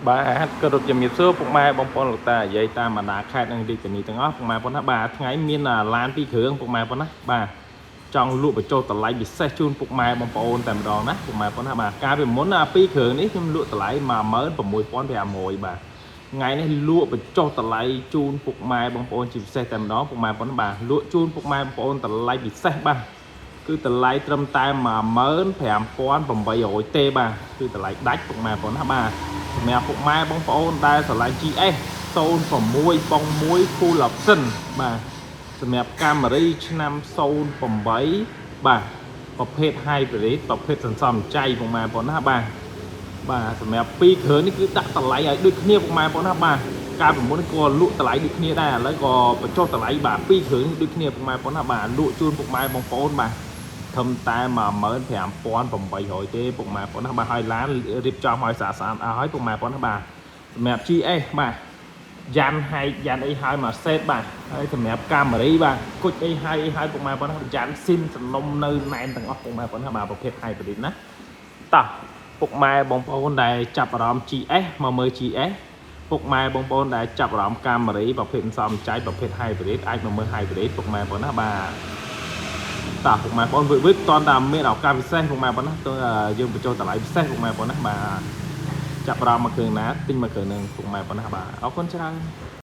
បាទក៏រត់ជំរាបសួរពុកម៉ែបងប្អូនលោកតានិយាយតាមបណ្ដាខេត្តនឹងរាជធានីទាំងអស់ពុកម៉ែបងប្អូនណាបាទថ្ងៃមានឡានពីរគ្រឿងពុកម៉ែបងប្អូនណាបាទចង់លក់បញ្ចុះតម្លៃពិសេសជូនពុកម៉ែបងប្អូនតែម្ដងណាពុកម៉ែបងប្អូនណាបាទកាលពីមុនពីរគ្រឿងនេះខ្ញុំលក់តម្លៃ16500បាទថ្ងៃនេះលក់បញ្ចុះតម្លៃជូនពុកម៉ែបងប្អូនជាពិសេសតែម្ដងពុកម៉ែបងប្អូនបាទលក់ជូនពុកម៉ែបងប្អូនតម្លៃពិសេសបាទគឺតម្លៃត្រឹមតែ15800ទេបាទគឺតម្លៃដាច់ពុកម៉ែបងប្អូនណាបាទសម្រាប់ពុកម៉ែបងប្អូនដែលស្រឡាញ់ GS 06ប៉ុង1 Full Option បាទសម្រាប់កាមេរីឆ្នាំ08បាទប្រភេទ Hybrid ប្រភេទសន្សំចៃពុកម៉ែបងប្អូនណាបាទសម្រាប់ពីរគ្រឿងនេះគឺដាក់តម្លៃឲ្យដូចគ្នាពុកម៉ែបងប្អូនណាបាទកាលពីមុនក៏លក់តម្លៃដូចគ្នាដែរឥឡូវក៏បញ្ចុះតម្លៃបាទពីរគ្រឿងនេះដូចគ្នាពុកម៉ែបងប្អូនណាបាទលក់ជូនពុកម៉ែបងប្អូនបាទធំតែ15800ទេពុកម៉ែបងប្អូនណាបាទហើយឡានរៀបចំឲ្យស្អាតស្អាតអស់ហើយពុកម៉ែបងប្អូនណាបាទសម្រាប់ GS បាទយ៉ាន់ហែកយ៉ាន់អីហើយមកសេតបាទហើយសម្រាប់កាមេរីបាទគុជអីហើយពុកម៉ែបងប្អូនណាយ៉ាន់ស៊ីនសំណុំនៅណែនទាំងអស់ពុកម៉ែបងប្អូនណាបាទប្រភេទ Hybrid ណាតោះពុកម៉ែបងប្អូនដែលចាប់អារម្មណ៍ GS មកមើល GS ពុកម៉ែបងប្អូនដែលចាប់អារម្មណ៍កាមេរីប្រភេទសំចៃប្រភេទ Hybrid អាចមកមើល Hybrid ពុកម៉ែបងប្អូនណាបាទតើពុកម៉ែបងប្អូនវិតតន់តែមានឱកាសពិសេសពុកម៉ែបងប្អូនណាទៅយើងបញ្ចុះតម្លៃពិសេសពុកម៉ែបងប្អូនណាបាទចាប់អារម្មណ៍មកគ្រឿងណាទិញមកគ្រឿងនឹងពុកម៉ែបងប្អូនណាបាទអរគុណច្រើន